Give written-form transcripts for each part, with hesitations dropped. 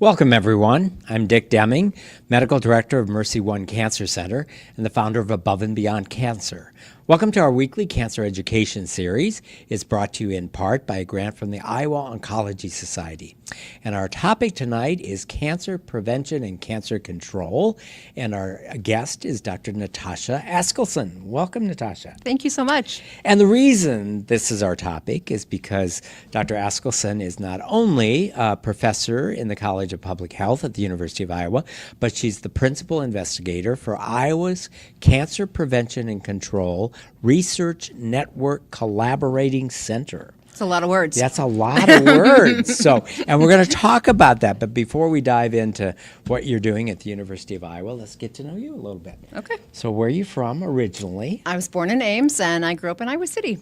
Welcome, everyone. I'm Dick Deming, Medical Director of Mercy One Cancer Center and the founder of Above and Beyond Cancer. Welcome to our weekly cancer education series. It's brought to you in part by a grant from the Iowa Oncology Society. And our topic tonight is cancer prevention and cancer control. And our guest is Dr. Natoshia Askelson. Welcome, Natoshia. Thank you so much. And the reason this is our topic is because Dr. Askelson is not only a professor in the College of Public Health at the University of Iowa, but she's the principal investigator for Iowa's Cancer Prevention and Control Research Network Collaborating Center. It's a lot of words. That's a lot of words. And we're going to talk about that. But before we dive into what you're doing at the University of Iowa, let's get to know you a little bit. Okay. So where are you from originally? I was born in Ames, and I grew up in Iowa City.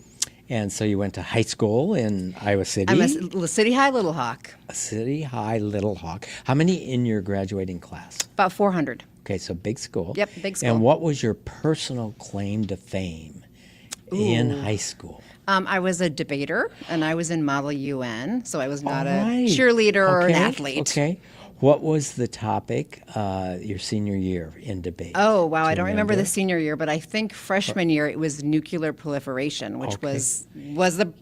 And so you went to high school in Iowa City? I'm a City High Little Hawk. A City High Little Hawk. How many in your graduating class? About 400. Okay, so big school. Yep, big school. And what was your personal claim to fame in high school? I was a debater, and I was in Model UN, so I was not a cheerleader or an athlete. Okay. What was the topic your senior year in debate? Oh, wow. I don't remember the senior year, but I think freshman year it was nuclear proliferation, which was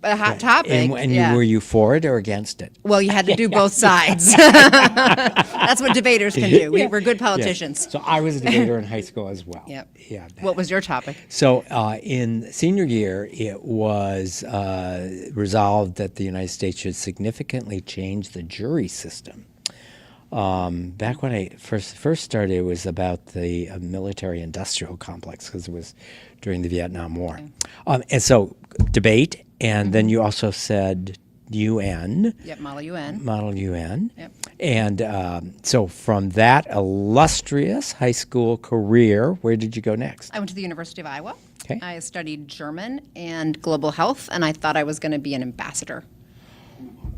a hot topic. And were you for it or against it? Well, you had to do both sides. That's what debaters can do. We're good politicians. Yeah. So I was a debater in high school as well. Yep. Yeah. What was your topic? So in senior year, it was resolved that the United States should significantly change the jury system. Back when I first started, it was about the military-industrial complex because it was during the Vietnam War. And so debate, and then you also said UN. Yep, Model UN. Model UN. Yep. And so from that illustrious high school career, where did you go next? I went to the University of Iowa. Okay. I studied German and global health, and I thought I was going to be an ambassador.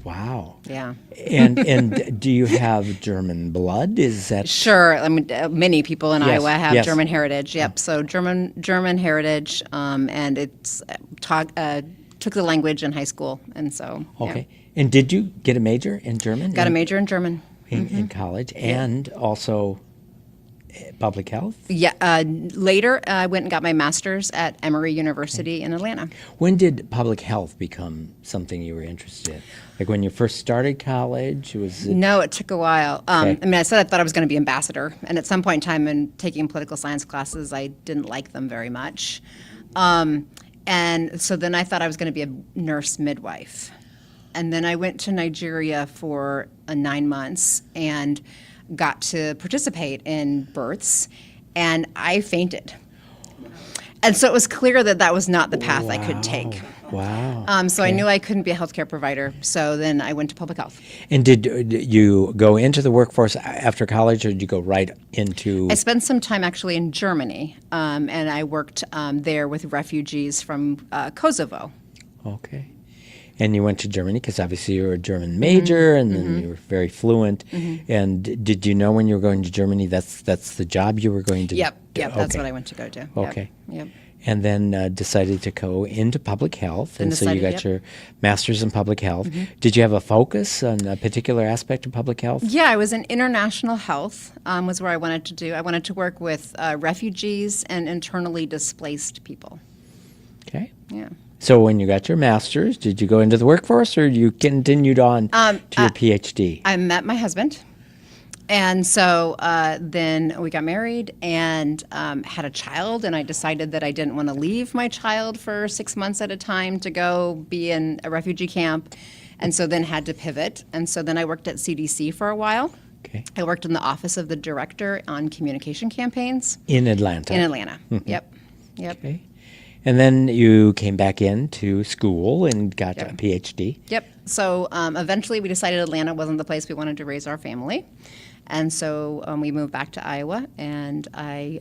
Wow. Yeah. And do you have German blood? Is that sure? I mean, many people in Iowa have German heritage. Yep. Oh. So German heritage, and it's took the language in high school, and so okay. Yeah. And did you get a major in German? Got a major in German in college, and also public health? Yeah. Later, I went and got my master's at Emory University in Atlanta. When did public health become something you were interested in? Like when you first started college? No, it took a while. Okay. I mean, I said I thought I was going to be ambassador, and at some point in time in taking political science classes, I didn't like them very much. And so then I thought I was going to be a nurse midwife. And then I went to Nigeria for 9 months and got to participate in births, and I fainted. And so it was clear that that was not the path I could take. Wow. So I knew I couldn't be a healthcare provider, so then I went to public health. And did you go into the workforce after college, or did you go right into... I spent some time actually in Germany, and I worked there with refugees from Kosovo. Okay. And you went to Germany because obviously you were a German major, and then you were very fluent. And did you know when you were going to Germany that's the job you were going to do? Yep, that's what I went to go to. Okay. Yep. And then decided to go into public health. And so you got your master's in public health. Did you have a focus on a particular aspect of public health? Yeah, I was in international health was where I wanted to do. I wanted to work with refugees and internally displaced people. Okay. Yeah. So when you got your master's, did you go into the workforce, or you continued on to your PhD? I met my husband, and so then we got married and had a child, and I decided that I didn't want to leave my child for 6 months at a time to go be in a refugee camp, and so then had to pivot. And so then I worked at CDC for a while. Okay. I worked in the office of the director on communication campaigns. In Atlanta? In Atlanta, Yep. Okay. And then you came back into school and got a PhD. Yep. So eventually we decided Atlanta wasn't the place we wanted to raise our family. And so we moved back to Iowa, and I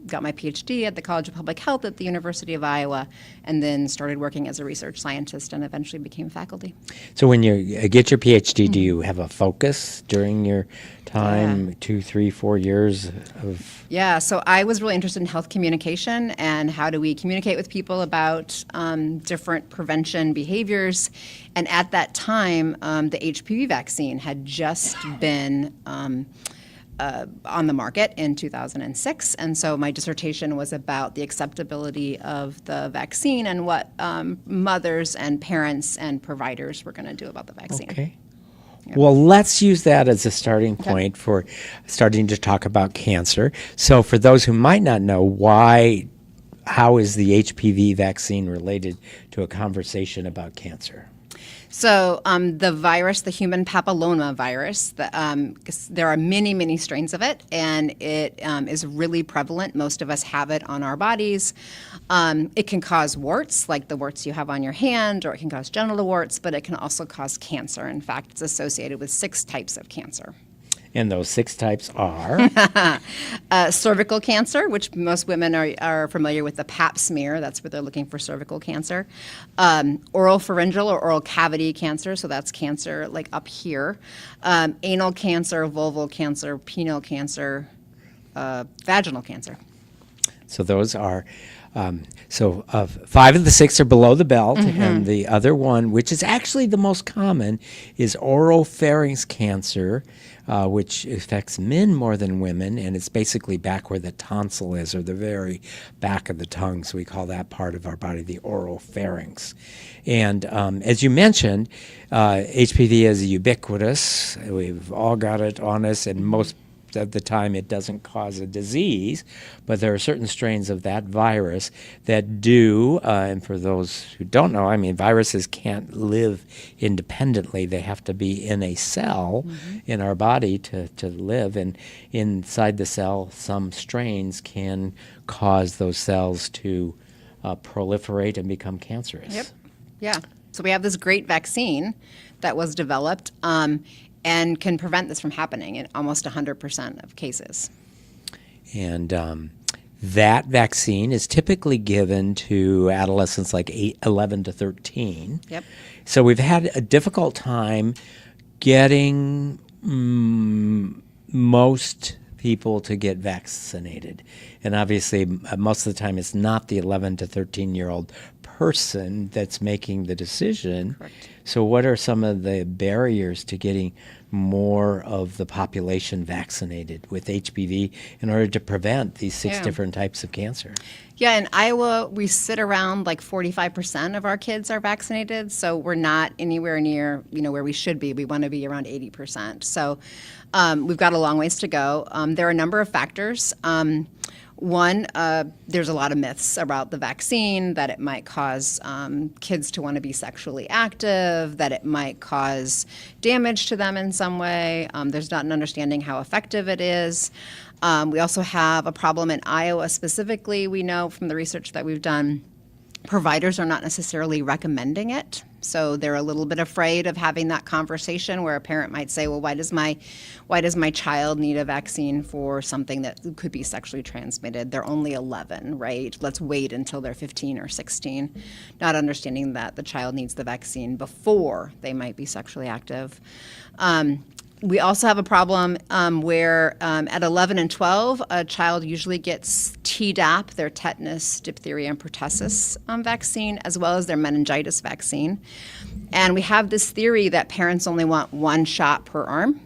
got my PhD at the College of Public Health at the University of Iowa, and then started working as a research scientist and eventually became faculty. So when you get your PhD, do you have a focus during your time, 2, 3, 4 years of. Yeah, so I was really interested in health communication and how do we communicate with people about different prevention behaviors. And at that time, the HPV vaccine had just been on the market in 2006. And so my dissertation was about the acceptability of the vaccine and what mothers and parents and providers were going to do about the vaccine. Okay. Well, let's use that as a starting point for starting to talk about cancer. So for those who might not know, how is the HPV vaccine related to a conversation about cancer? So the virus, the human papilloma virus, there are many, many strains of it, and it is really prevalent. Most of us have it on our bodies. It can cause warts, like the warts you have on your hand, or it can cause genital warts, but it can also cause cancer. In fact, it's associated with 6 types of cancer. And those 6 types are? Cervical cancer, which most women are familiar with the Pap smear. That's where they're looking for cervical cancer. Oral pharyngeal or oral cavity cancer, so that's cancer like up here. Anal cancer, vulval cancer, penile cancer, vaginal cancer. So those are, 5 of the 6 are below the belt, and the other one, which is actually the most common, is oropharynx cancer, which affects men more than women, and it's basically back where the tonsil is, or the very back of the tongue. So we call that part of our body the oropharynx. And as you mentioned, HPV is ubiquitous. We've all got it on us, and most of the time it doesn't cause a disease, but there are certain strains of that virus that do, and for those who don't know, I mean, viruses can't live independently. They have to be in a cell in our body to live, and inside the cell, some strains can cause those cells to proliferate and become cancerous. Yep. Yeah. So we have this great vaccine that was developed and can prevent this from happening in almost 100% of cases. And that vaccine is typically given to adolescents like 11 to 13. Yep. So we've had a difficult time getting most people to get vaccinated. And obviously, most of the time, it's not the 11 to 13-year-old person that's making the decision. Correct. So what are some of the barriers to getting more of the population vaccinated with HPV in order to prevent these 6 different types of cancer? Yeah, in Iowa, we sit around like 45% of our kids are vaccinated, so we're not anywhere near, where we should be. We want to be around 80%. So we've got a long ways to go. There are a number of factors. One, there's a lot of myths about the vaccine, that it might cause kids to want to be sexually active, that it might cause damage to them in some way. There's not an understanding how effective it is. We also have a problem in Iowa specifically. We know from the research that we've done, providers are not necessarily recommending it. So they're a little bit afraid of having that conversation where a parent might say, well, why does my child need a vaccine for something that could be sexually transmitted? They're only 11, right? Let's wait until they're 15 or 16, not understanding that the child needs the vaccine before they might be sexually active. We also have a problem where at 11 and 12, a child usually gets Tdap, their tetanus, diphtheria, and pertussis vaccine, as well as their meningitis vaccine. And we have this theory that parents only want 1 shot per arm.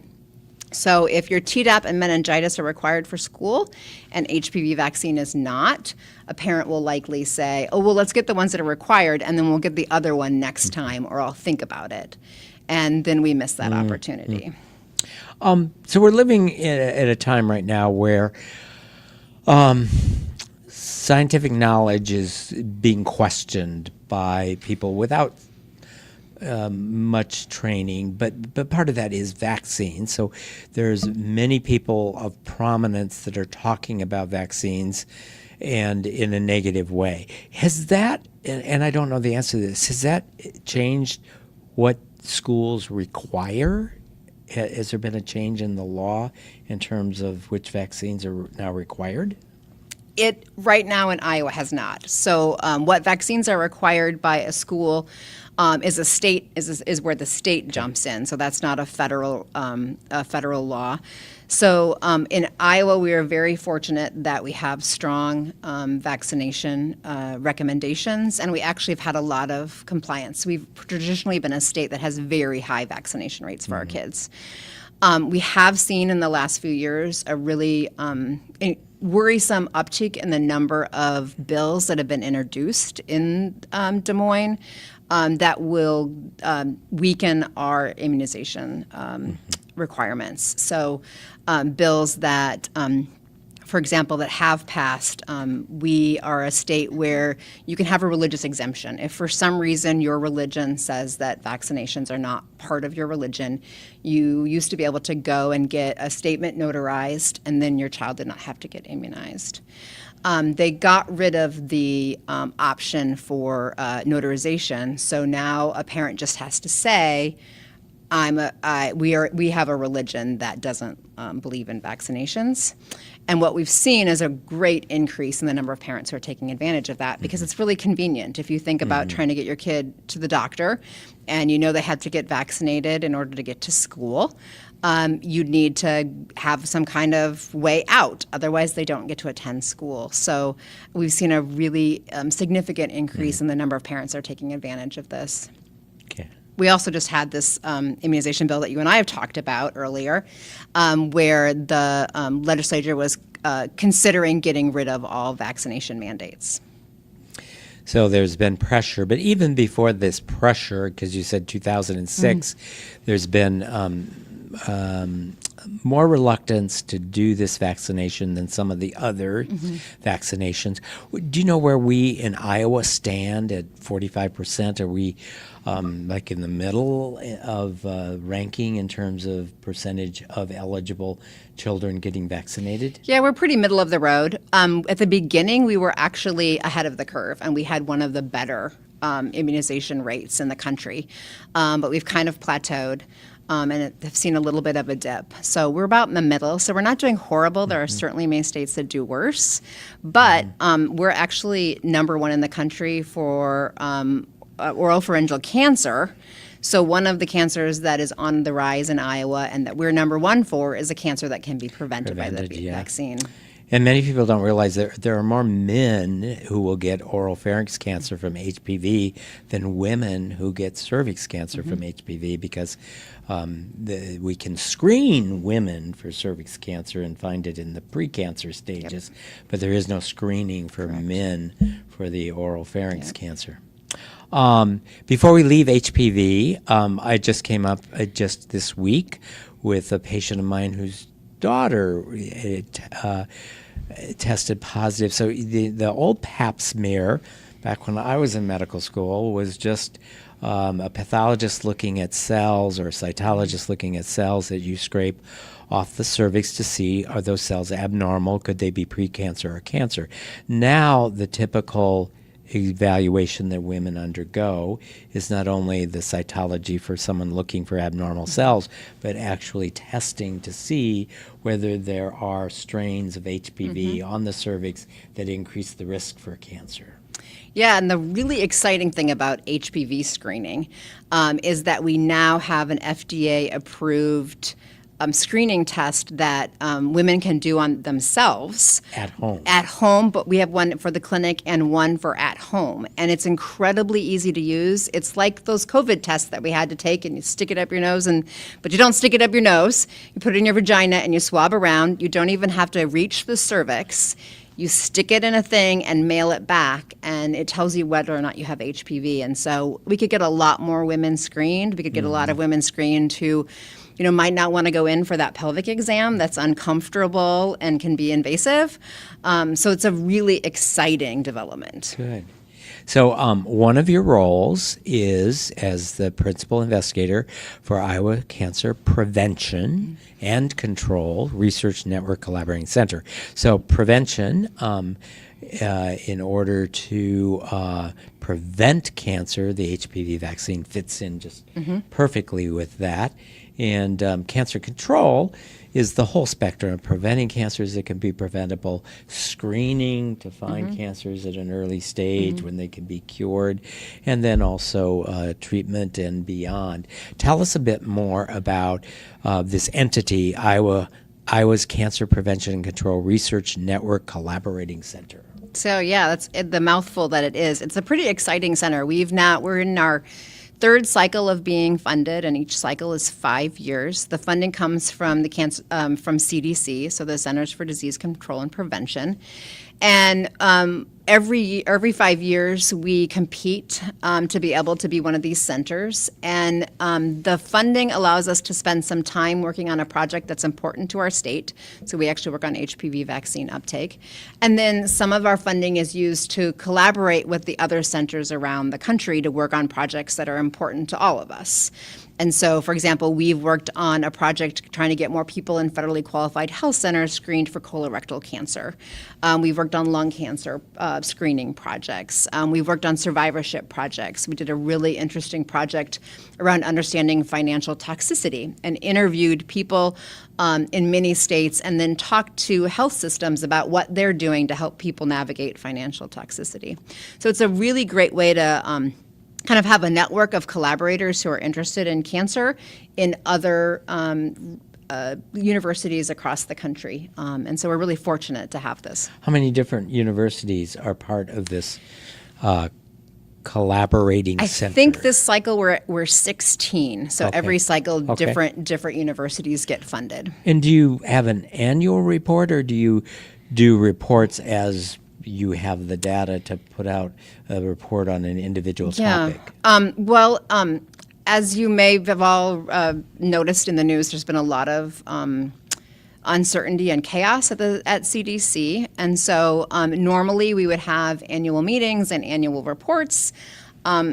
So if your Tdap and meningitis are required for school and HPV vaccine is not, a parent will likely say, oh, well, let's get the ones that are required, and then we'll get the other one next time, or I'll think about it. And then we miss that opportunity. So we're living at a time right now where scientific knowledge is being questioned by people without much training, but part of that is vaccines. So there's many people of prominence that are talking about vaccines and in a negative way. Has that, and I don't know the answer to this, has that changed what schools require? Has there been a change in the law in terms of which vaccines are now required? It right now in Iowa has not. So what vaccines are required by a school is where the state jumps in. So that's not a federal law. So in Iowa, we are very fortunate that we have strong vaccination recommendations, and we actually have had a lot of compliance. We've traditionally been a state that has very high vaccination rates for our kids. We have seen in the last few years a really worrisome uptick in the number of bills that have been introduced in Des Moines that will weaken our immunization requirements. So bills that, for example, that have passed, we are a state where you can have a religious exemption. If for some reason your religion says that vaccinations are not part of your religion, you used to be able to go and get a statement notarized, and then your child did not have to get immunized. They got rid of the option for notarization, so now a parent just has to say, we have a religion that doesn't believe in vaccinations. And what we've seen is a great increase in the number of parents who are taking advantage of that, because it's really convenient. If you think about trying to get your kid to the doctor and you know they had to get vaccinated in order to get to school, you need to have some kind of way out. Otherwise, they don't get to attend school. So we've seen a really significant increase in the number of parents that are taking advantage of this. Okay. We also just had this immunization bill that you and I have talked about earlier, where the legislature was considering getting rid of all vaccination mandates. So there's been pressure, but even before this pressure, because you said 2006, there's been more reluctance to do this vaccination than some of the other vaccinations. Do you know where we in Iowa stand at 45%? Are we like in the middle of ranking in terms of percentage of eligible children getting vaccinated? Yeah, we're pretty middle of the road. At the beginning, we were actually ahead of the curve, and we had one of the better immunization rates in the country. But we've kind of plateaued. And have seen a little bit of a dip. So we're about in the middle. So we're not doing horrible. There are certainly many states that do worse. But we're actually number one in the country for oropharyngeal cancer. So one of the cancers that is on the rise in Iowa and that we're number one for is a cancer that can be prevented by the vaccine. And many people don't realize there are more men who will get oropharynx cancer from HPV than women who get cervix cancer from HPV, because we can screen women for cervix cancer and find it in the precancer stages, but there is no screening for men for the oropharynx cancer. Before we leave HPV, I just came up just this week with a patient of mine whose daughter tested positive. So the old pap smear back when I was in medical school was just a pathologist looking at cells or a cytologist looking at cells that you scrape off the cervix to see, are those cells abnormal? Could they be precancer or cancer? Now the typical evaluation that women undergo is not only the cytology for someone looking for abnormal cells, but actually testing to see whether there are strains of HPV on the cervix that increase the risk for cancer. Yeah, and the really exciting thing about HPV screening is that we now have an FDA-approved screening test that women can do on themselves. At home. At home, but we have one for the clinic and one for at home. And it's incredibly easy to use. It's like those COVID tests that we had to take, and you stick it up your nose, but you don't stick it up your nose. You put it in your vagina and you swab around. You don't even have to reach the cervix. You stick it in a thing and mail it back, and it tells you whether or not you have HPV. And so we could get a lot more women screened. We could get a lot of women screened who might not want to go in for that pelvic exam that's uncomfortable and can be invasive. So it's a really exciting development. Good. So one of your roles is as the principal investigator for Iowa Cancer Prevention and Control Research Network Collaborating Center. So prevention, in order to prevent cancer, the HPV vaccine fits in just perfectly with that. And cancer control is the whole spectrum of preventing cancers that can be preventable, screening to find cancers at an early stage when they can be cured, and then also treatment and beyond. Tell us a bit more about this entity, Iowa's Cancer Prevention and Control Research Network Collaborating Center. So yeah, that's the mouthful that it is. It's a pretty exciting center. We're in our third cycle of being funded, and each cycle is 5 years. The funding comes from the from CDC, so the Centers for Disease Control and Prevention, and every 5 years we compete to be able to be one of these centers, and the funding allows us to spend some time working on a project that's important to our state. So we actually work on HPV vaccine uptake, and then some of our funding is used to collaborate with the other centers around the country to work on projects that are important to all of us. And so, for example, we've worked on a project trying to get more people in federally qualified health centers screened for colorectal cancer. We've worked on lung cancer screening projects. We've worked on survivorship projects. We did a really interesting project around understanding financial toxicity and interviewed people in many states and then talked to health systems about what they're doing to help people navigate financial toxicity. So it's a really great way to kind of have a network of collaborators who are interested in cancer in other universities across the country. And so we're really fortunate to have this. How many different universities are part of this collaborating center? I think this cycle we're 16. So Okay. every cycle, Okay. different universities get funded. And do you have an annual report, or do you do reports as you have the data to put out a report on an individual topic? As you may have all noticed in the news, there's been a lot of uncertainty and chaos at CDC, and so normally we would have annual meetings and annual reports.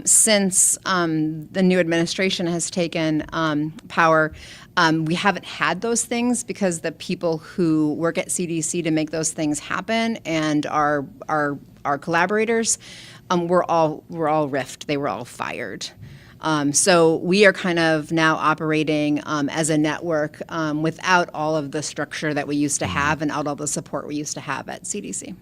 Since the new administration has taken power, we haven't had those things because the people who work at CDC to make those things happen and our collaborators were all riffed. They were all fired. So we are kind of now operating as a network without all of the structure that we used to have and all the support we used to have at CDC.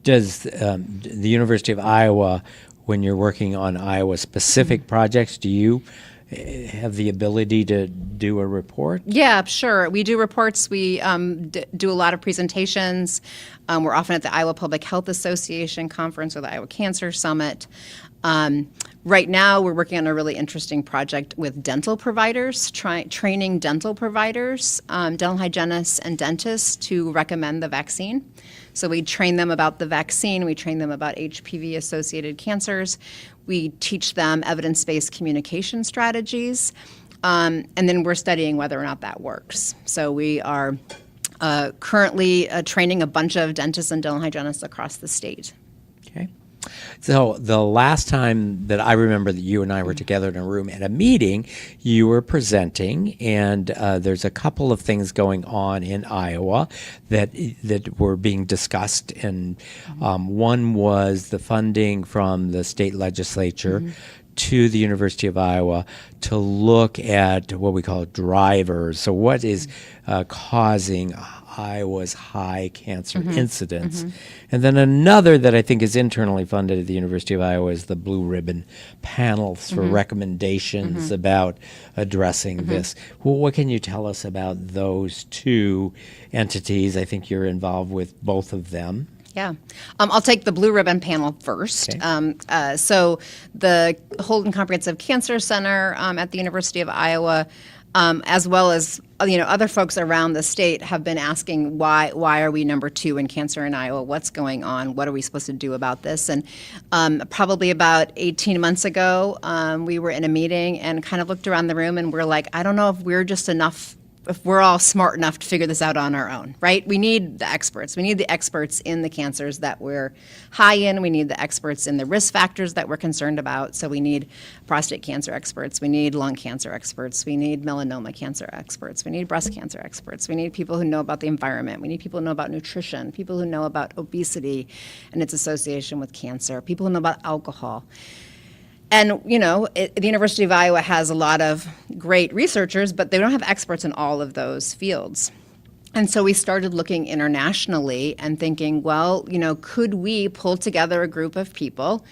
Does the University of Iowa, when you're working on Iowa-specific projects, do you have the ability to do a report? Yeah, sure. We do reports. We do a lot of presentations. We're often at the Iowa Public Health Association conference or the Iowa Cancer Summit. Right now, we're working on a really interesting project with dental providers, training dental providers, dental hygienists and dentists to recommend the vaccine. So we train them about the vaccine. We train them about HPV-associated cancers. We teach them evidence-based communication strategies. And then we're studying whether or not that works. So we are currently training a bunch of dentists and dental hygienists across the state. Okay. So the last time that I remember that you and I were together in a room at a meeting, you were presenting, and there's a couple of things going on in Iowa that were being discussed, and one was the funding from the state legislature to the University of Iowa to look at what we call drivers. So what is causing Iowa's high cancer incidence? And then another that I think is internally funded at the University of Iowa is the Blue Ribbon Panels for recommendations about addressing this. Well, what can you tell us about those two entities? I think you're involved with both of them. Yeah. I'll take the Blue Ribbon Panel first. Okay. So the Holden Comprehensive Cancer Center at the University of Iowa, as well as other folks around the state, have been asking why are we number 2 in cancer in Iowa? What's going on? What are we supposed to do about this? And probably about 18 months ago, we were in a meeting and kind of looked around the room and we're like, I don't know if we're all smart enough to figure this out on our own, right? We need the experts. We need the experts in the cancers that we're high in. We need the experts in the risk factors that we're concerned about. So we need prostate cancer experts. We need lung cancer experts. We need melanoma cancer experts. We need breast cancer experts. We need people who know about the environment. We need people who know about nutrition, people who know about obesity and its association with cancer, people who know about alcohol. And, the University of Iowa has a lot of great researchers, but they don't have experts in all of those fields. And so we started looking internationally and thinking, well, could we pull together a group of people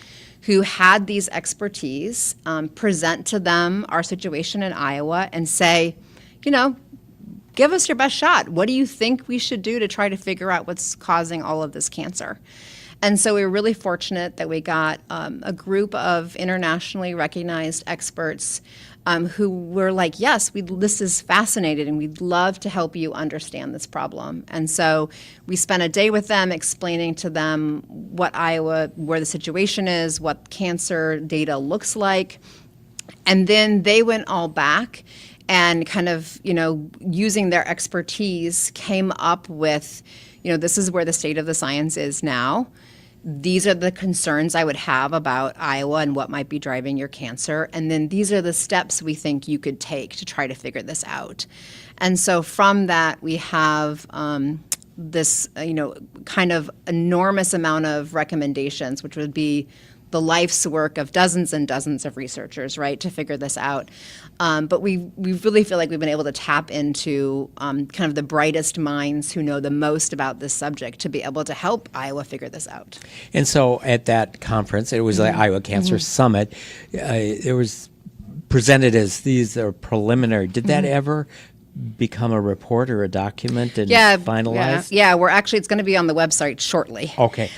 who had these expertise, present to them our situation in Iowa and say, give us your best shot. What do you think we should do to try to figure out what's causing all of this cancer? And so we were really fortunate that we got a group of internationally recognized experts who were like, yes, this is fascinating, and we'd love to help you understand this problem. And so we spent a day with them explaining to them where the situation is, what cancer data looks like. And then they went all back and kind of, using their expertise, came up with, this is where the state of the science is now. These are the concerns I would have about Iowa and what might be driving your cancer. And then these are the steps we think you could take to try to figure this out. And so from that, we have this, kind of enormous amount of recommendations, which would be the life's work of dozens and dozens of researchers, right, to figure this out. But we really feel like we've been able to tap into kind of the brightest minds who know the most about this subject to be able to help Iowa figure this out. And so at that conference, it was the Iowa Cancer Summit, it was presented as these are preliminary. Did that ever become a report or a document and finalized? Yeah, it's going to be on the website shortly. Okay.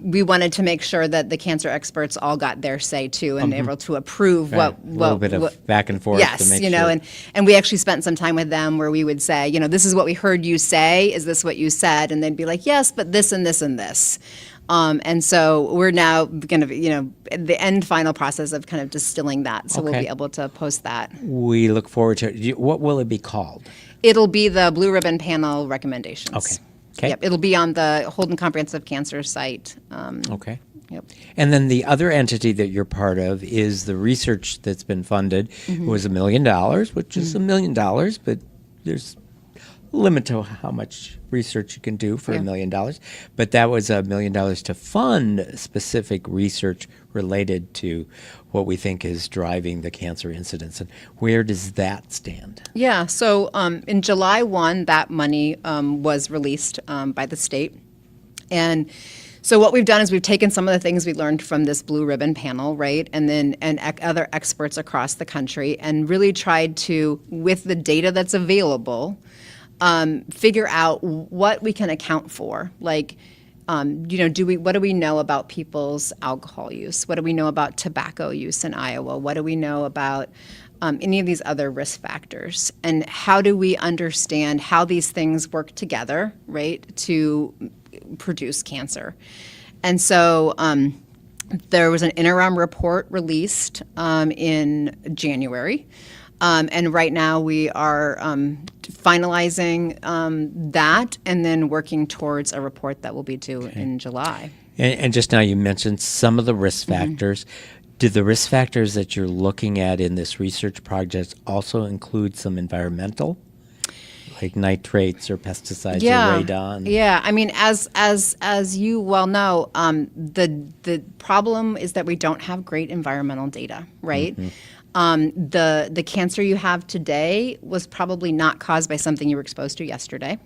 We wanted to make sure that the cancer experts all got their say too and able to approve a little bit of back and forth. Yes, to make sure. and we actually spent some time with them where we would say, this is what we heard you say. Is this what you said? And they'd be like, yes, but this and this and this. And so we're now going to be, the end final process of kind of distilling that. So we'll be able to post that. We look forward to it. What will it be called? It'll be the Blue Ribbon Panel recommendations. Okay. Yep. It'll be on the Holden Comprehensive Cancer site. Okay. Yep. And then the other entity that you're part of is the research that's been funded. It was $1 million, which is $1 million, but there's limit to how much research you can do for $1 million. But that was $1 million to fund specific research related to what we think is driving the cancer incidence. And where does that stand? Yeah, so in July 1, that money was released by the state. And so what we've done is we've taken some of the things we learned from this Blue Ribbon panel, right, and other experts across the country, and really tried to, with the data that's available, figure out what we can account for. Like, what do we know about people's alcohol use? What do we know about tobacco use in Iowa? What do we know about any of these other risk factors? And how do we understand how these things work together, right, to produce cancer? And so there was an interim report released in January. And right now we are finalizing that and then working towards a report that will be due in July. And just now you mentioned some of the risk factors. Do the risk factors that you're looking at in this research project also include some environmental, like nitrates or pesticides or radon? Yeah, I mean, as you well know, the problem is that we don't have great environmental data, right? The cancer you have today was probably not caused by something you were exposed to yesterday.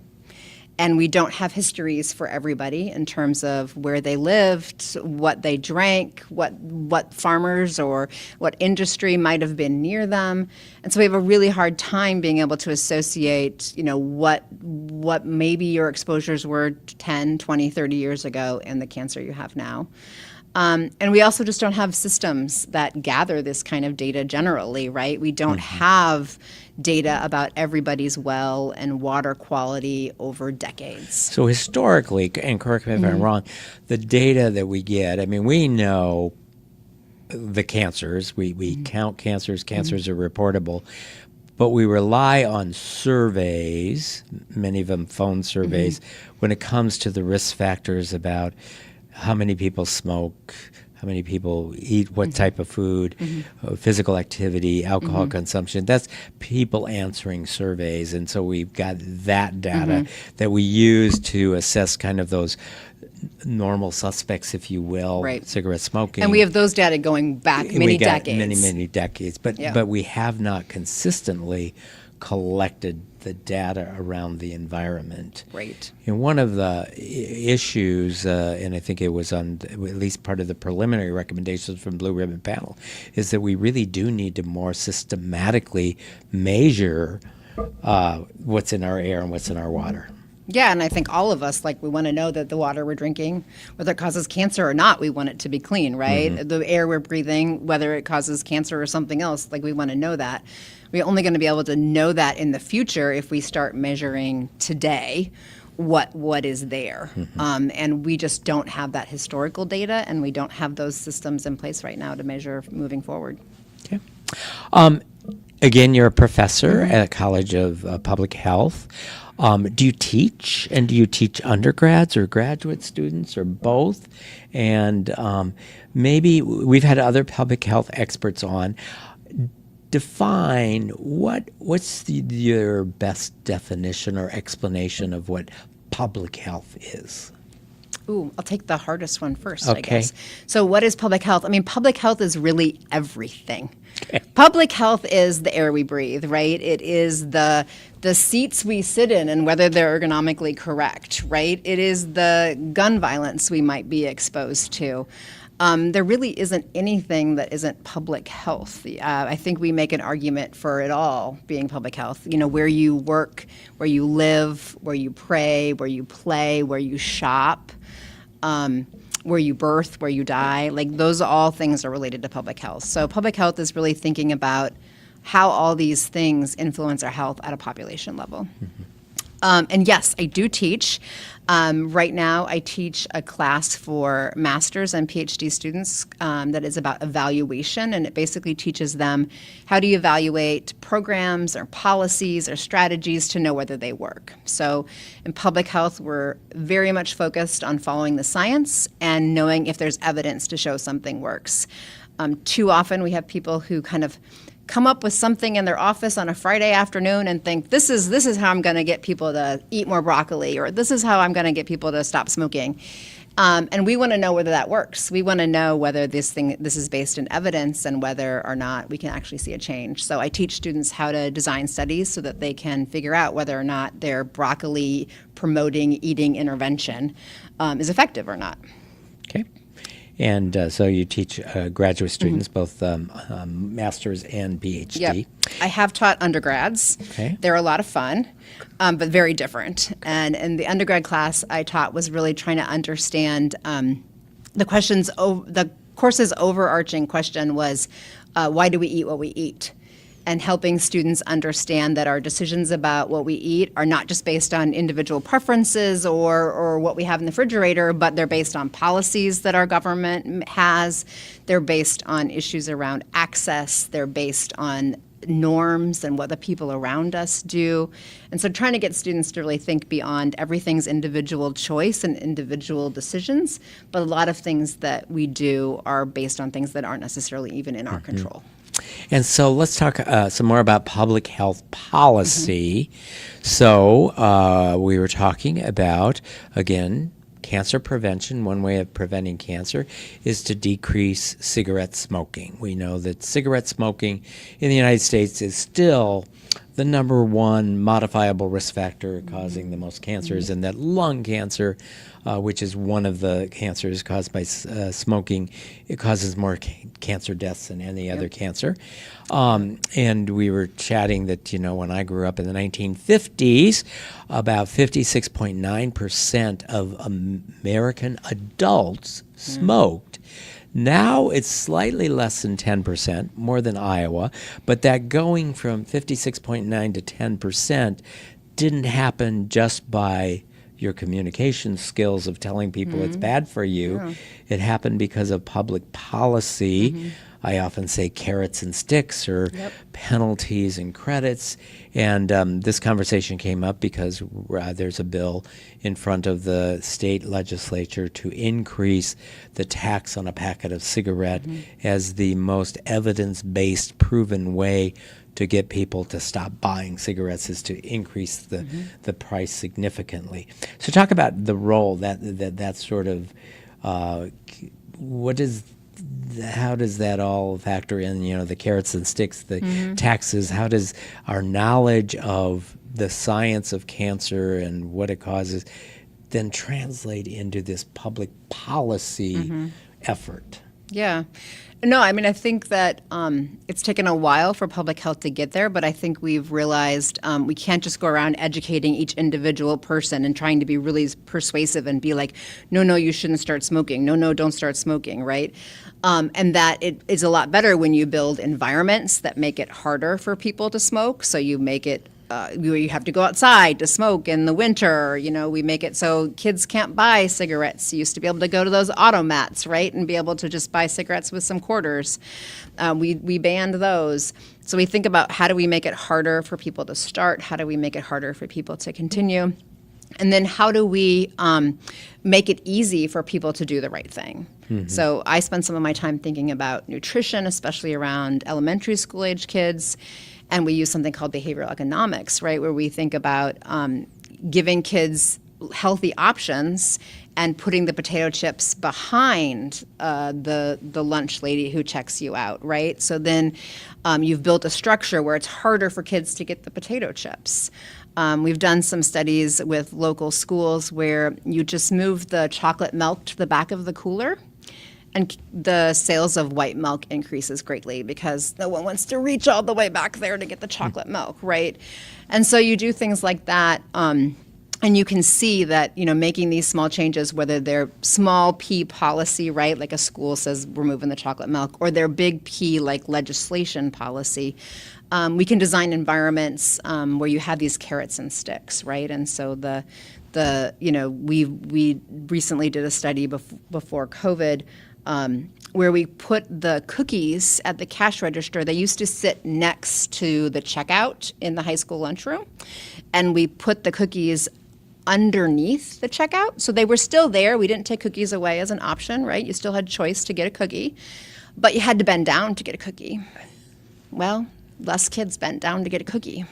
And we don't have histories for everybody in terms of where they lived, what they drank, what farmers or what industry might have been near them. And so we have a really hard time being able to associate, what maybe your exposures were 10, 20, 30 years ago and the cancer you have now. And we also just don't have systems that gather this kind of data generally, right? We don't have data about everybody's well and water quality over decades. So historically, and correct me if I'm wrong, the data that we get, I mean, we know the cancers. We count cancers. Cancers are reportable. But we rely on surveys, many of them phone surveys, when it comes to the risk factors about how many people smoke, how many people eat what type of food, physical activity, alcohol consumption. That's people answering surveys. And so we've got that data that we use to assess kind of those normal suspects, if you will, cigarette smoking. And we have those data going back many decades. Many decades. But we have not consistently collected the data around the environment. Right. And one of the issues, and I think it was on at least part of the preliminary recommendations from Blue Ribbon Panel, is that we really do need to more systematically measure what's in our air and what's in our water. Yeah, and I think all of us, like, we want to know that the water we're drinking, whether it causes cancer or not, we want it to be clean, right? The air we're breathing, whether it causes cancer or something else, like, we want to know that. We're only going to be able to know that in the future if we start measuring today what is there. And we just don't have that historical data, and we don't have those systems in place right now to measure moving forward. Okay. Again, you're a professor at College of Public Health. Do you teach, and do you teach undergrads or graduate students or both? And maybe we've had other public health experts on. Define what's your best definition or explanation of what public health is? Ooh, I'll take the hardest one first, Okay. I guess. So what is public health? I mean, public health is really everything. Public health is the air we breathe, right? It is the seats we sit in and whether they're ergonomically correct, right? It is the gun violence we might be exposed to. There really isn't anything that isn't public health. I think we make an argument for it all being public health. You know, where you work, where you live, where you pray, where you play, where you shop, where you birth, where you die. Like, those all things are related to public health. So public health is really thinking about how all these things influence our health at a population level. And yes, I do teach. Right now, I teach a class for master's and PhD students that is about evaluation, and it basically teaches them how do you evaluate programs or policies or strategies to know whether they work. So in public health, we're very much focused on following the science and knowing if there's evidence to show something works. Too often, we have people who kind of come up with something in their office on a Friday afternoon and think, this is how I'm going to get people to eat more broccoli, or this is how I'm going to get people to stop smoking. And we want to know whether that works. We want to know whether this is based in evidence and whether or not we can actually see a change. So I teach students how to design studies so that they can figure out whether or not their broccoli promoting eating intervention is effective or not. Okay. And so you teach graduate students, both master's and PhD. Yep. I have taught undergrads. Okay. They're a lot of fun, but very different. And in the undergrad class I taught was really trying to understand the course's overarching question was, why do we eat what we eat? And helping students understand that our decisions about what we eat are not just based on individual preferences or what we have in the refrigerator, but they're based on policies that our government has. They're based on issues around access. They're based on norms and what the people around us do. And so trying to get students to really think beyond everything's individual choice and individual decisions, but a lot of things that we do are based on things that aren't necessarily even in our control. And so let's talk some more about public health policy. So we were talking about, again, cancer prevention. One way of preventing cancer is to decrease cigarette smoking. We know that cigarette smoking in the United States is still the number one modifiable risk factor causing the most cancers, and that lung cancer, which is one of the cancers caused by smoking, it causes more cancer deaths than any other cancer. And we were chatting that, you know, when I grew up in the 1950s, about 56.9% of American adults smoked. Now it's slightly less than 10%, more than Iowa, but that going from 56.9 to 10% didn't happen just by your communication skills of telling people it's bad for you. Yeah. It happened because of public policy. I often say carrots and sticks, or penalties and credits. And this conversation came up because there's a bill in front of the state legislature to increase the tax on a packet of cigarette as the most evidence-based, proven way to get people to stop buying cigarettes is to increase the price significantly. So talk about the role that sort of what is how does that all factor in? The carrots and sticks, the taxes. How does our knowledge of the science of cancer and what it causes then translate into this public policy effort? Yeah. No, I mean, I think that it's taken a while for public health to get there, but I think we've realized we can't just go around educating each individual person and trying to be really persuasive and be like, no, you shouldn't start smoking. No, don't start smoking, right? And that it is a lot better when you build environments that make it harder for people to smoke. So you make it you have to go outside to smoke in the winter. We make it so kids can't buy cigarettes. You used to be able to go to those automats, right, and be able to just buy cigarettes with some quarters. We banned those. So we think about how do we make it harder for people to start? How do we make it harder for people to continue? And then how do we make it easy for people to do the right thing? So I spend some of my time thinking about nutrition, especially around elementary school age kids. And we use something called behavioral economics, right, where we think about giving kids healthy options and putting the potato chips behind the lunch lady who checks you out, right? So then you've built a structure where it's harder for kids to get the potato chips. We've done some studies with local schools where you just move the chocolate milk to the back of the cooler, and the sales of white milk increases greatly because no one wants to reach all the way back there to get the chocolate milk, right? And so you do things like that, and you can see that, making these small changes, whether they're small P policy, right, like a school says we're moving the chocolate milk, or they're big P like legislation policy, we can design environments where you have these carrots and sticks, right? And so we recently did a study before COVID where we put the cookies at the cash register. They used to sit next to the checkout in the high school lunchroom, and we put the cookies underneath the checkout. So they were still there. We didn't take cookies away as an option, right? You still had choice to get a cookie, but you had to bend down to get a cookie. Well, less kids bent down to get a cookie.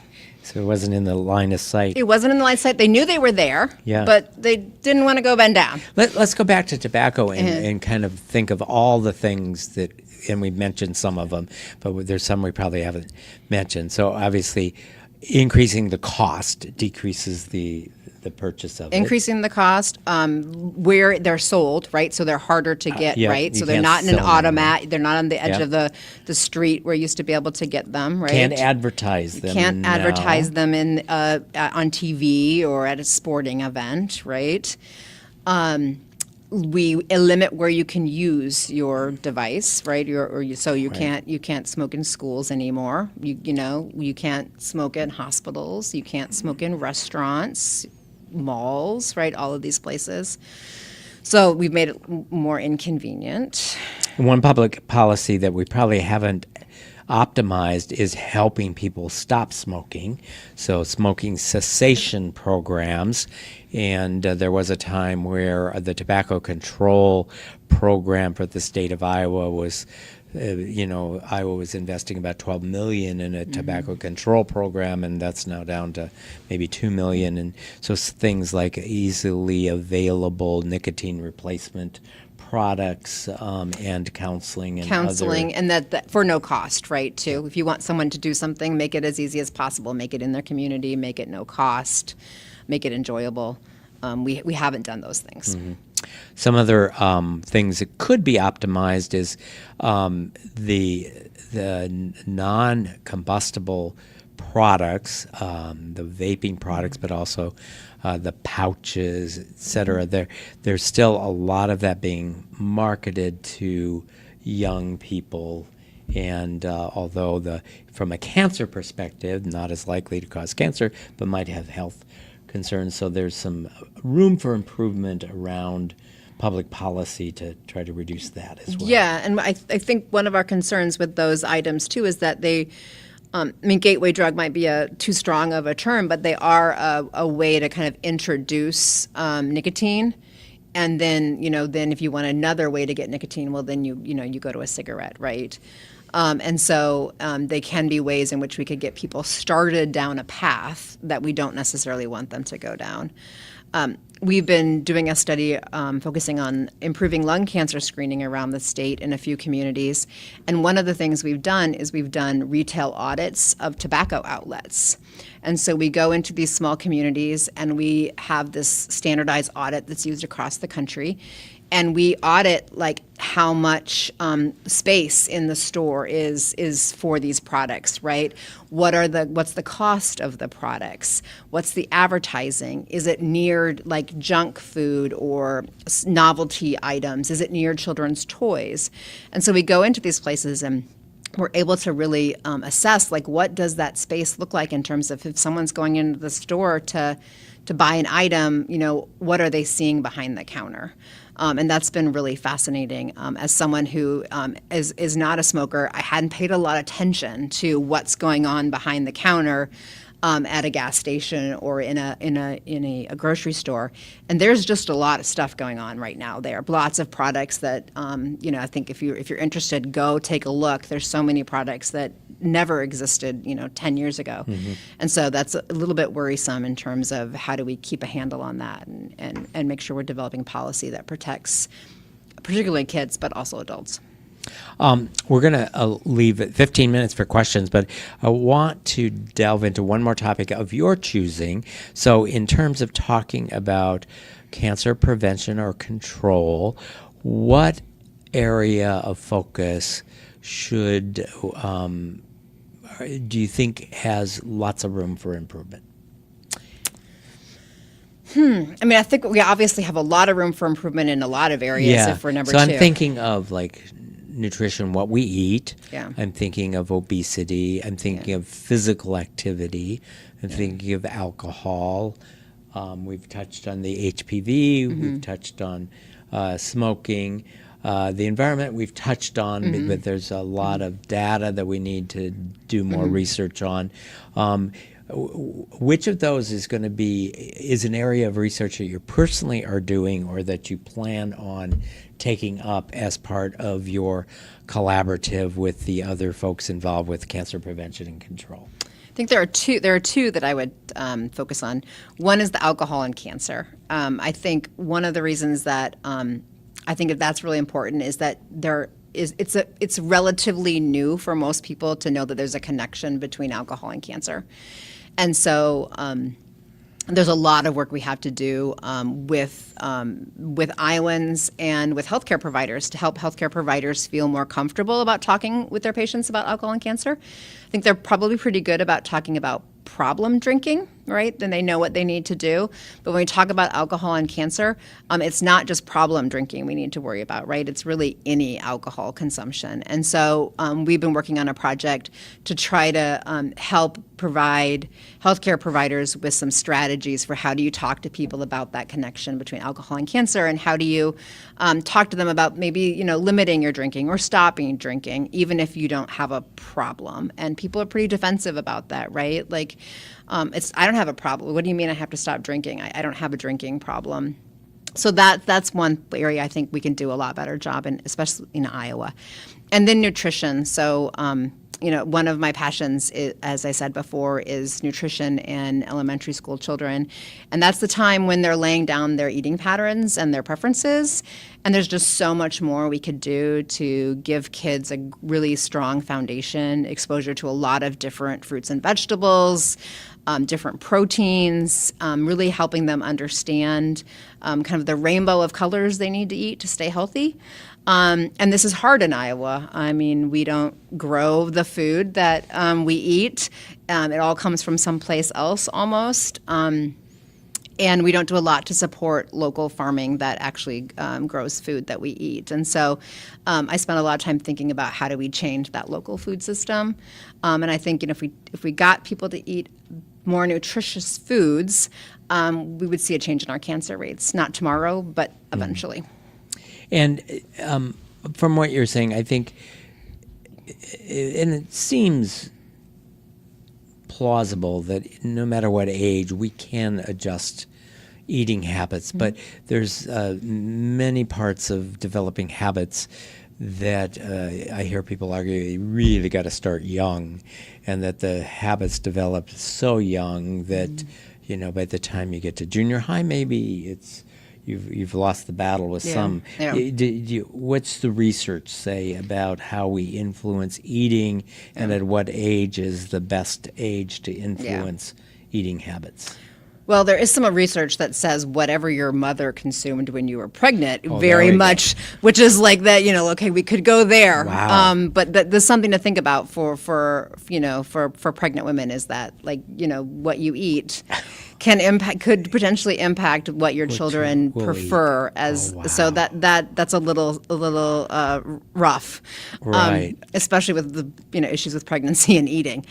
So it wasn't in the line of sight. It wasn't in the line of sight. They knew they were there, Yeah. but they didn't want to go bend down. Let's go back to tobacco and kind of think of all the things that, and we've mentioned some of them, but there's some we probably haven't mentioned. So obviously, increasing the cost decreases the purchase of Increasing the cost where they're sold, right? So they're harder to get, yeah, right? you So they're can't not in an sell them. automat. They're not on the edge Yeah. of the street where you used to be able to get them, right? Can't advertise them. Can't now. advertise them on TV or at a sporting event, right? We limit where you can use your device, right? You can't smoke in schools anymore. You can't smoke in hospitals. You can't smoke in restaurants, malls, right? All of these places. So we've made it more inconvenient. One public policy that we probably haven't optimized is helping people stop smoking. So smoking cessation programs. And there was a time where the tobacco control program for the state of Iowa was, Iowa was investing about $12 million in a tobacco control program, and that's now down to maybe $2 million. And so things like easily available nicotine replacement products and counseling and And that for no cost, right, too. If you want someone to do something, make it as easy as possible. Make it in their community, make it no cost, make it enjoyable. We haven't done those things. Some other things that could be optimized is the non-combustible products, the vaping products, but also the pouches, et cetera. There's still a lot of that being marketed to young people. And although from a cancer perspective, not as likely to cause cancer, but might have health concerns. So there's some room for improvement around public policy to try to reduce that as well. Yeah, and I think one of our concerns with those items too is that they, gateway drug might be too strong of a term, but they are a way to kind of introduce nicotine. And then, then if you want another way to get nicotine, well, then you go to a cigarette, right? And so they can be ways in which we could get people started down a path that we don't necessarily want them to go down. we've been doing a study focusing on improving lung cancer screening around the state in a few communities. And one of the things we've done is we've done retail audits of tobacco outlets. And so we go into these small communities and we have this standardized audit that's used across the country. And we audit like how much space in the store is for these products, right? What's the cost of the products? What's the advertising? Is it near like junk food or novelty items? Is it near children's toys? And so we go into these places and we're able to really assess like what does that space look like in terms of if someone's going into the store to buy an item, what are they seeing behind the counter? And that's been really fascinating. As someone who is not a smoker, I hadn't paid a lot of attention to what's going on behind the counter at a gas station or in a grocery store. And there's just a lot of stuff going on right now there. Lots of products that I think if you're interested, go take a look. There's so many products that never existed 10 years ago. Mm-hmm. And so that's a little bit worrisome in terms of how do we keep a handle on that and make sure we're developing policy that protects particularly kids but also adults. We're going to leave 15 minutes for questions, but I want to delve into one more topic of your choosing. So in terms of talking about cancer prevention or control, what area of focus do you think has lots of room for improvement? I think we obviously have a lot of room for improvement in a lot of areas if we're number two. So I'm thinking of like nutrition, what we eat. Yeah. I'm thinking of obesity. I'm thinking of physical activity. I'm thinking of alcohol. We've touched on the HPV. Mm-hmm. We've touched on smoking. The environment we've touched on, but there's a lot of data that we need to do more research on. Which of those is an area of research that you personally are doing or that you plan on taking up as part of your collaborative with the other folks involved with cancer prevention and control? I think there are two that I would focus on. One is the alcohol and cancer. I think one of the reasons that I think that that's really important is that it's relatively new for most people to know that there's a connection between alcohol and cancer. And so there's a lot of work we have to do with Iowans and with healthcare providers to help healthcare providers feel more comfortable about talking with their patients about alcohol and cancer. I think they're probably pretty good about talking about problem drinking, right? Then they know what they need to do. But when we talk about alcohol and cancer, it's not just problem drinking we need to worry about, right? It's really any alcohol consumption. And so we've been working on a project to try to help provide healthcare providers with some strategies for how do you talk to people about that connection between alcohol and cancer, and how do you talk to them about maybe limiting your drinking or stopping drinking, even if you don't have a problem. And people are pretty defensive about that, right? Like, I don't have a problem. What do you mean I have to stop drinking? I don't have a drinking problem. So that's one area I think we can do a lot better job in, especially in Iowa. And then nutrition. So, one of my passions, as I said before, is nutrition in elementary school children. And that's the time when they're laying down their eating patterns and their preferences. And there's just so much more we could do to give kids a really strong foundation, exposure to a lot of different fruits and vegetables, different proteins, really helping them understand kind of the rainbow of colors they need to eat to stay healthy. And this is hard in Iowa. I mean, we don't grow the food that we eat. It all comes from someplace else almost. And we don't do a lot to support local farming that actually grows food that we eat. And so I spent a lot of time thinking about how do we change that local food system. And I think if we got people to eat more nutritious foods, we would see a change in our cancer rates. Not tomorrow, but eventually. And from what you're saying, I think, and it seems plausible that no matter what age, we can adjust eating habits. But there's many parts of developing habits that I hear people argue you really got to start young, and that the habits develop so young that by the time you get to junior high, maybe you've lost the battle with some. Yeah. What's the research say about how we influence eating, and at what age is the best age to influence eating habits? Well, there is some research that says whatever your mother consumed when you were pregnant, there very we much, which is like that. Okay, we could go there. Wow. But there's something to think about for pregnant women is that what you eat could potentially impact what your children will prefer eat. So that's a little rough, Right. especially with the issues with pregnancy and eating.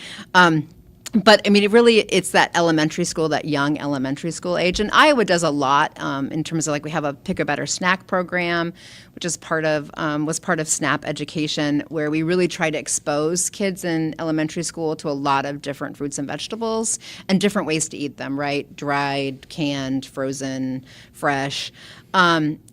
But I mean, it's that elementary school, that young elementary school age. And Iowa does a lot in terms of we have a Pick a Better Snack program, which is was part of SNAP education, where we really try to expose kids in elementary school to a lot of different fruits and vegetables and different ways to eat them, right? Dried, canned, frozen, fresh.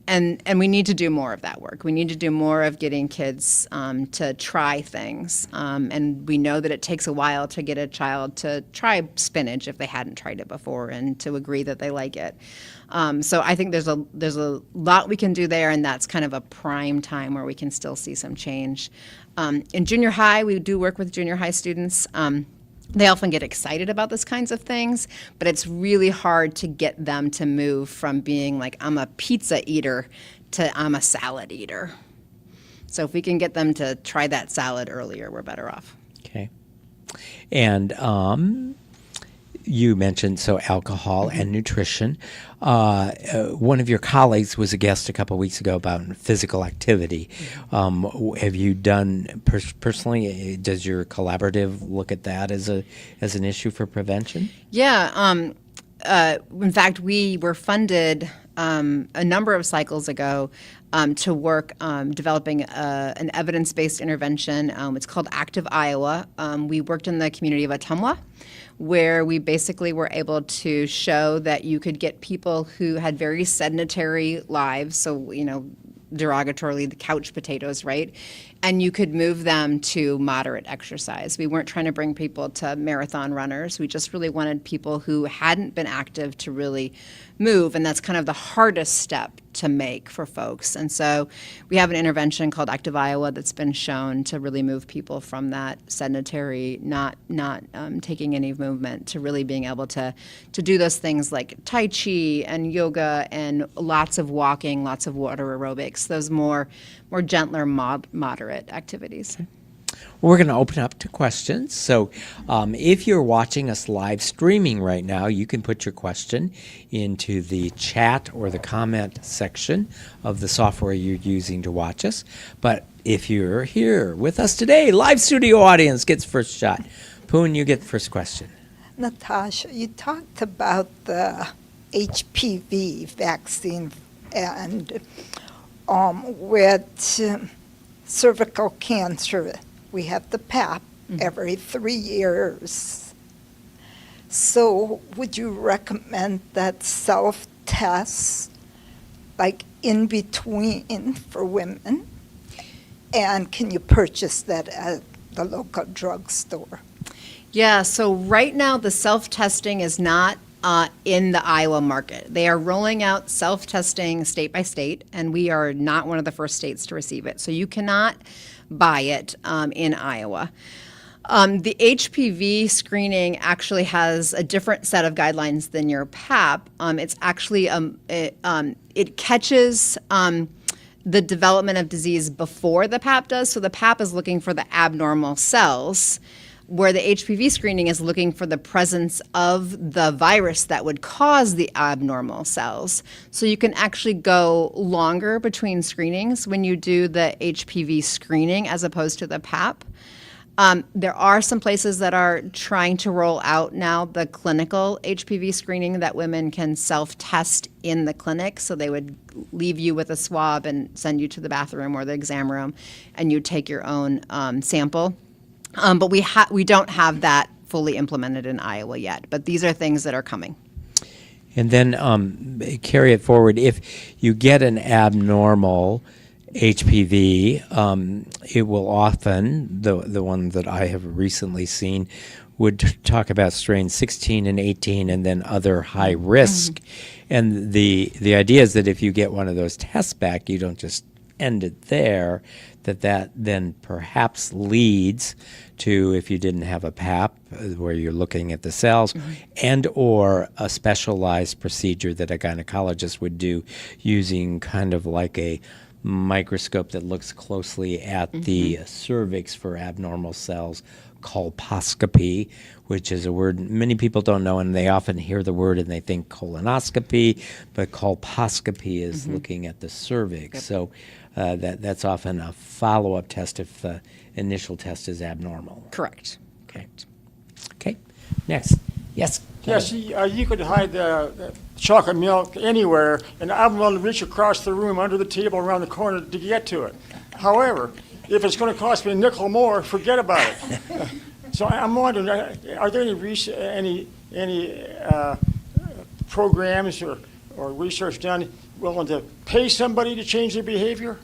And we need to do more of that work. We need to do more of getting kids to try things. And we know that it takes a while to get a child to try spinach if they hadn't tried it before and to agree that they like it. So I think there's a lot we can do there, and that's kind of a prime time where we can still see some change. In junior high, we do work with junior high students. They often get excited about these kinds of things, but it's really hard to get them to move from being like, I'm a pizza eater to I'm a salad eater. So if we can get them to try that salad earlier, we're better off. Okay. And you mentioned alcohol and nutrition. One of your colleagues was a guest a couple of weeks ago about physical activity. Have you done personally? Does your collaborative look at that as an issue for prevention? Yeah. In fact, we were funded a number of cycles ago to work developing an evidence-based intervention. It's called Active Iowa. We worked in the community of Ottumwa, where we basically were able to show that you could get people who had very sedentary lives, so, derogatorily, the couch potatoes, right? And you could move them to moderate exercise. We weren't trying to bring people to marathon runners. We just really wanted people who hadn't been active to really move, and that's kind of the hardest step to make for folks. And so we have an intervention called Active Iowa that's been shown to really move people from that sedentary, not taking any movement, to really being able to do those things like Tai Chi and yoga and lots of walking, lots of water aerobics, those more gentler, moderate activities. We're going to open up to questions. So if you're watching us live streaming right now, you can put your question into the chat or the comment section of the software you're using to watch us. But if you're here with us today, live studio audience gets first shot. Poon, you get the first question. Natoshia, you talked about the HPV vaccine and with cervical cancer, we have the PAP every 3 years. So would you recommend that self-test, like in between for women? And can you purchase that at the local drugstore? Yeah, so right now the self-testing is not in the Iowa market. They are rolling out self-testing state by state, and we are not one of the first states to receive it. So you cannot buy it in Iowa. The HPV screening actually has a different set of guidelines than your PAP. It's actually, it catches the development of disease before the PAP does. So the PAP is looking for the abnormal cells, where the HPV screening is looking for the presence of the virus that would cause the abnormal cells. So you can actually go longer between screenings when you do the HPV screening as opposed to the PAP. There are some places that are trying to roll out now the clinical HPV screening that women can self-test in the clinic. So they would leave you with a swab and send you to the bathroom or the exam room, and you take your own sample. But we don't have that fully implemented in Iowa yet. But these are things that are coming. And then carry it forward. If you get an abnormal HPV, it will often, the one that I have recently seen, would talk about strains 16 and 18 and then other high risk. And the idea is that if you get one of those tests back, you don't just end it there, that then perhaps leads to, if you didn't have a PAP, where you're looking at the cells, and or a specialized procedure that a gynecologist would do using kind of like a microscope that looks closely at the cervix for abnormal cells, colposcopy, which is a word many people don't know, and they often hear the word and they think colonoscopy, but colposcopy is looking at the cervix. So that's often a follow-up test if the initial test is abnormal. Correct. Okay. Next. Yes. Yes, you could hide the chocolate milk anywhere, and I'm willing to reach across the room, under the table, around the corner to get to it. However, if it's going to cost me a nickel more, forget about it. So I'm wondering, are there any programs or research done willing to pay somebody to change their behavior?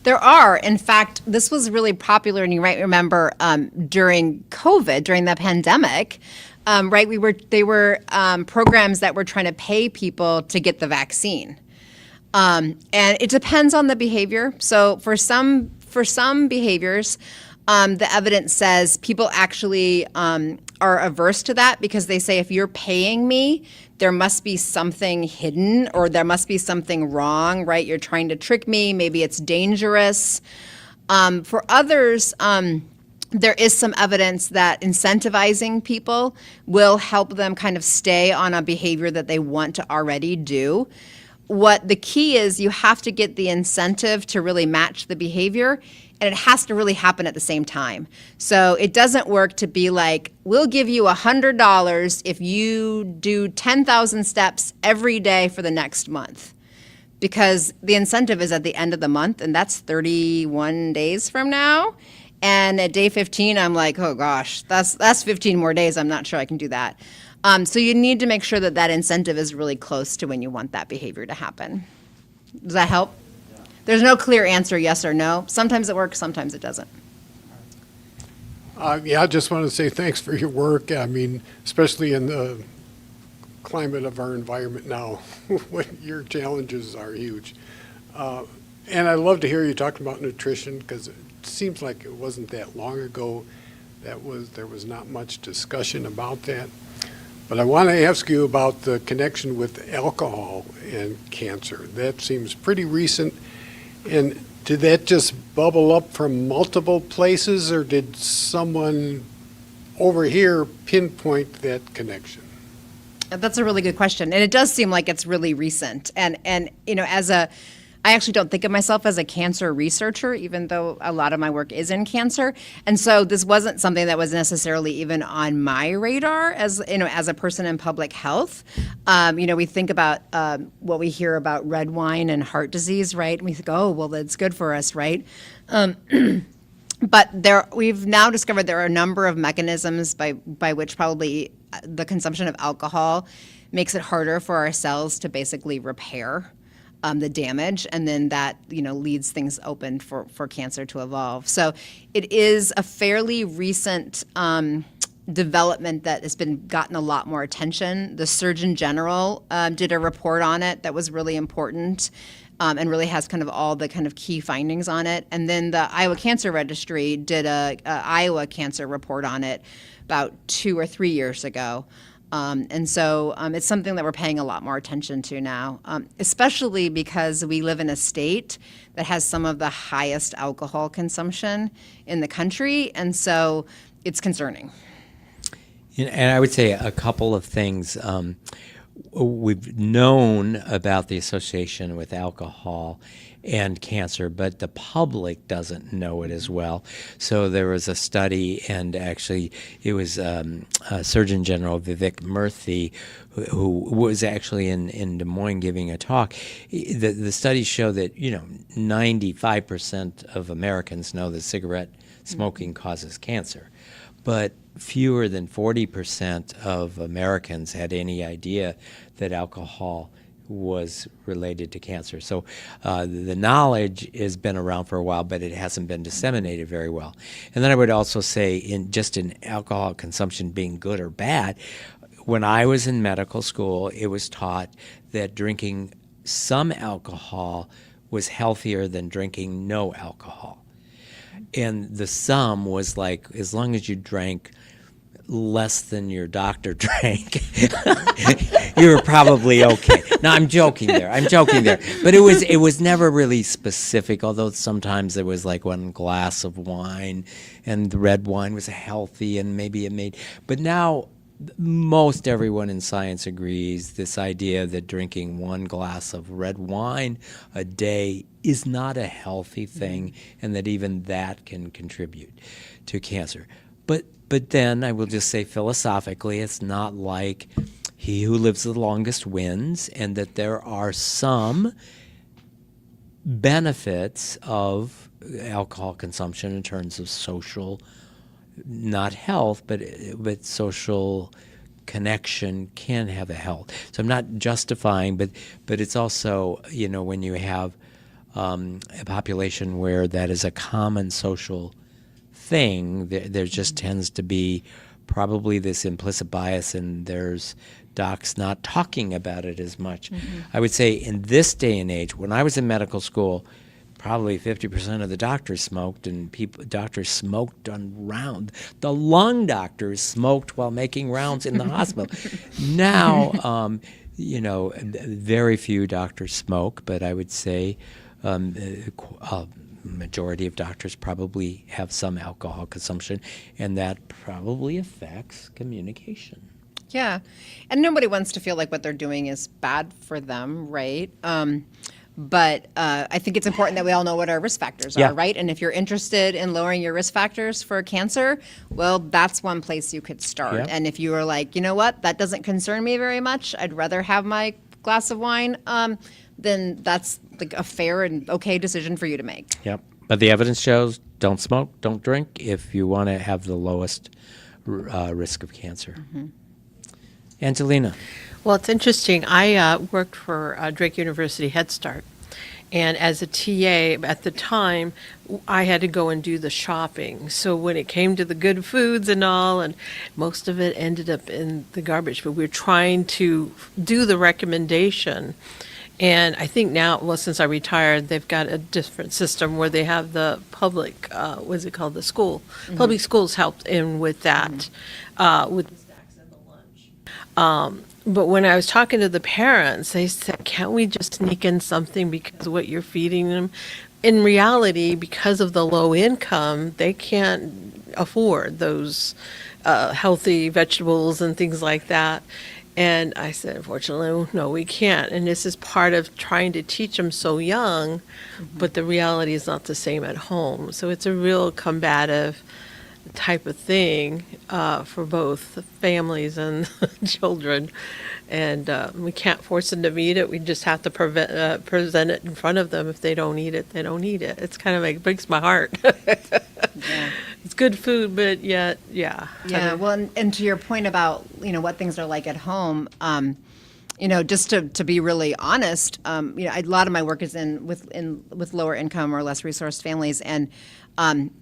There are. In fact, this was really popular, and you might remember during COVID, during the pandemic, right? They were programs that were trying to pay people to get the vaccine, and it depends on the behavior. So for some behaviors, the evidence says people actually are averse to that because they say, if you're paying me, there must be something hidden or there must be something wrong, right? You're trying to trick me. Maybe it's dangerous. For others, there is some evidence that incentivizing people will help them kind of stay on a behavior that they want to already do. What the key is, you have to get the incentive to really match the behavior, and it has to really happen at the same time. So it doesn't work to be like, we'll give you $100 if you do 10,000 steps every day for the next month. Because the incentive is at the end of the month, and that's 31 days from now. And at day 15, I'm like, oh gosh, that's 15 more days. I'm not sure I can do that. So you need to make sure that that incentive is really close to when you want that behavior to happen. Does that help? There's no clear answer, yes or no. Sometimes it works, sometimes it doesn't. I just want to say thanks for your work. I mean, especially in the climate of our environment now, when your challenges are huge. And I love to hear you talk about nutrition, because it seems like it wasn't that long ago there was not much discussion about that. But I want to ask you about the connection with alcohol and cancer. That seems pretty recent. And did that just bubble up from multiple places, or did someone over here pinpoint that connection? That's a really good question. And it does seem like it's really recent. And you know, I actually don't think of myself as a cancer researcher, even though a lot of my work is in cancer. And so this wasn't something that was necessarily even on my radar as a person in public health. We think about what we hear about red wine and heart disease, right? And we think, oh, well, that's good for us, right? But we've now discovered there are a number of mechanisms by which probably the consumption of alcohol makes it harder for our cells to basically repair the damage, and then that leads things open for cancer to evolve. So it is a fairly recent development that has gotten a lot more attention. The Surgeon General did a report on it that was really important, and really has kind of all the kind of key findings on it. And then the Iowa Cancer Registry did a Iowa cancer report on it about 2 or 3 years ago. And so it's something that we're paying a lot more attention to now, especially because we live in a state that has some of the highest alcohol consumption in the country, and so it's concerning. And I would say a couple of things. We've known about the association with alcohol and cancer, but the public doesn't know it as well. So there was a study, and actually it was Surgeon General Vivek Murthy, who was actually in Des Moines giving a talk. The studies show that 95% of Americans know that cigarette smoking causes cancer, but fewer than 40% of Americans had any idea that alcohol was related to cancer. So the knowledge has been around for a while, but it hasn't been disseminated very well. And then I would also say, in alcohol consumption being good or bad, when I was in medical school, it was taught that drinking some alcohol was healthier than drinking no alcohol. And the sum was like, as long as you drank less than your doctor drank, you were probably okay. No, I'm joking there. But it was never really specific, although sometimes there was like one glass of wine, and the red wine was healthy, and maybe it made. But now most everyone in science agrees this idea that drinking one glass of red wine a day is not a healthy thing, and that even that can contribute to cancer. But then I will just say philosophically, it's not like he who lives the longest wins, and that there are some benefits of alcohol consumption in terms of social, not health, but social connection can have a health. So I'm not justifying, but it's also, when you have a population where that is a common social thing, there just tends to be probably this implicit bias, and there's docs not talking about it as much. I would say in this day and age, when I was in medical school, probably 50% of the doctors smoked, and doctors smoked on round. The lung doctors smoked while making rounds in the hospital. Now, very few doctors smoke, but I would say majority of doctors probably have some alcohol consumption, and that probably affects communication. Yeah. And nobody wants to feel like what they're doing is bad for them, right? But I think it's important that we all know what our risk factors Yeah. are, right? And if you're interested in lowering your risk factors for cancer, well, that's one place you could start. Yeah. And if you are like, you know what, that doesn't concern me very much, I'd rather have my glass of wine, then that's like a fair and okay decision for you to make. Yep. But the evidence shows don't smoke, don't drink if you want to have the lowest risk of cancer. Angelina. Well, it's interesting. I worked for Drake University Head Start. And as a TA at the time, I had to go and do the shopping. So when it came to the good foods and all, and most of it ended up in the garbage, but we were trying to do the recommendation. And I think now, well, since I retired, they've got a different system where they have the public, what's it called, the school. Public schools helped in with that, with the snacks and the lunch. But when I was talking to the parents, they said, can't we just sneak in something because of what you're feeding them? In reality, because of the low income, they can't afford those healthy vegetables and things like that. And I said, unfortunately, no, we can't. And this is part of trying to teach them so young, but the reality is not the same at home. So it's a real combative type of thing for both families and children. And we can't force them to eat it. We just have to present it in front of them. If they don't eat it, they don't eat it. It's kind of like, breaks my heart. Yeah. It's good food, but yet, yeah. Yeah, well, and to your point about, what things are like at home, just to be really honest, a lot of my work is with lower income or less resourced families, and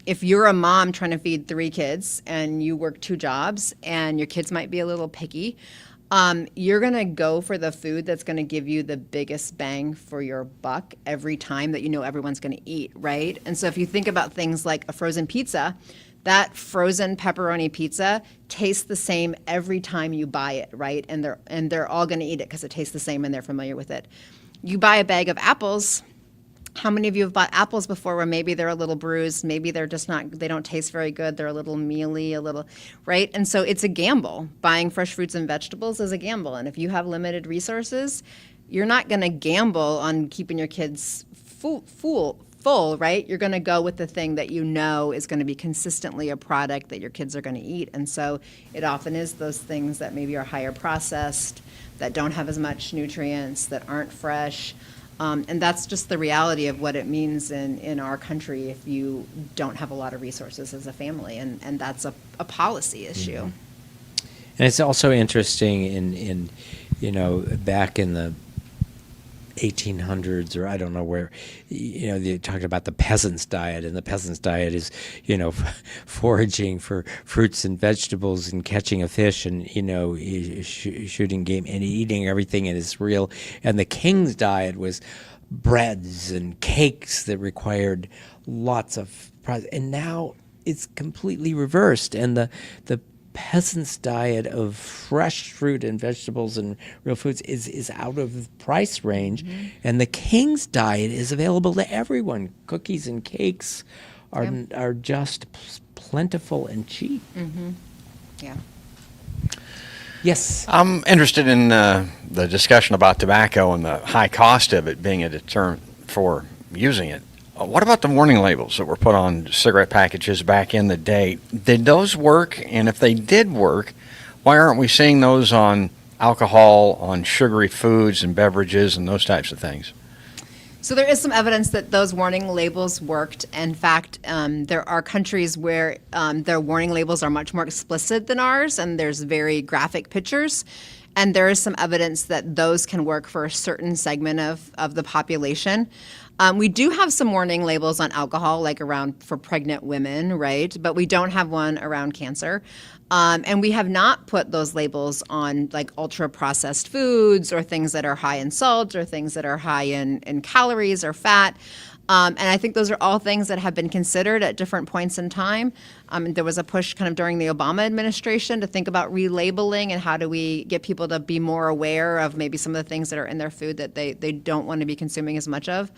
if you're a mom trying to feed 3 kids and you work 2 jobs and your kids might be a little picky, you're going to go for the food that's going to give you the biggest bang for your buck every time that everyone's going to eat, right? And so if you think about things like a frozen pizza, that frozen pepperoni pizza tastes the same every time you buy it, right? And they're all going to eat it because it tastes the same and they're familiar with it. You buy a bag of apples. How many of you have bought apples before where maybe they're a little bruised, maybe they're just they don't taste very good, they're a little mealy, right? And so it's a gamble. Buying fresh fruits and vegetables is a gamble. And if you have limited resources, you're not going to gamble on keeping your kids full, right? You're going to go with the thing that is going to be consistently a product that your kids are going to eat. And so it often is those things that maybe are higher processed, that don't have as much nutrients, that aren't fresh. And that's just the reality of what it means in our country if you don't have a lot of resources as a family, and that's a policy issue. And it's also interesting in back in the 1800s, or I don't know where, they talked about the peasant's diet, and the peasant's diet is, foraging for fruits and vegetables and catching a fish and, shooting game and eating everything in its real. And the king's diet was breads and cakes that required lots of, and now it's completely reversed. And the peasant's diet of fresh fruit and vegetables and real foods is out of the price range, and the king's diet is available to everyone. Cookies and cakes are just plentiful and cheap. Yeah. Yes. I'm interested in the discussion about tobacco and the high cost of it being a deterrent for using it. What about the warning labels that were put on cigarette packages back in the day? Did those work? And if they did work, why aren't we seeing those on alcohol, on sugary foods and beverages and those types of things? So there is some evidence that those warning labels worked. In fact, there are countries where their warning labels are much more explicit than ours, and there's very graphic pictures. And there is some evidence that those can work for a certain segment of the population. We do have some warning labels on alcohol, like around for pregnant women, right? But we don't have one around cancer. And we have not put those labels on like ultra processed foods or things that are high in salt or things that are high in calories or fat. And I think those are all things that have been considered at different points in time. There was a push kind of during the Obama administration to think about relabeling and how do we get people to be more aware of maybe some of the things that are in their food that they don't want to be consuming as much of.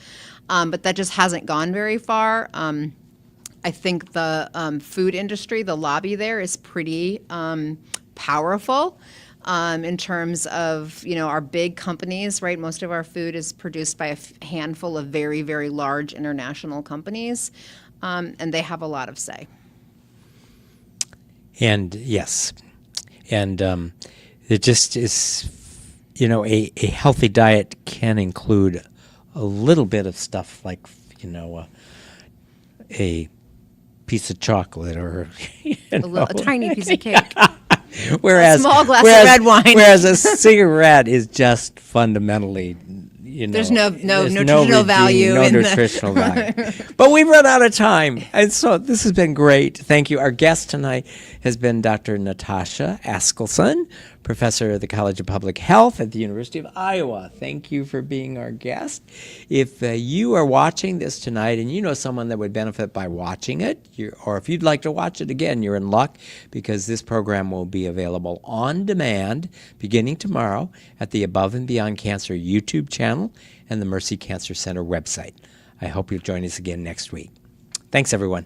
But that just hasn't gone very far. I think the food industry, the lobby there is pretty powerful. In terms of, our big companies, right? Most of our food is produced by a handful of very, very large international companies, and they have a lot of say. And yes, and it just is, a healthy diet can include a little bit of stuff like, a piece of chocolate or A tiny piece of cake. Whereas, A small glass of red wine. Whereas a cigarette is just fundamentally, There's no nutritional value no in nutritional value. But we've run out of time, and so this has been great. Thank you. Our guest tonight has been Dr. Natoshia Askelson, professor at the College of Public Health at the University of Iowa. Thank you for being our guest. If you are watching this tonight and you know someone that would benefit by watching it, or if you'd like to watch it again, you're in luck, because this program will be available on demand beginning tomorrow at the Above and Beyond Cancer YouTube channel and the Mercy Cancer Center website. I hope you'll join us again next week. Thanks, everyone.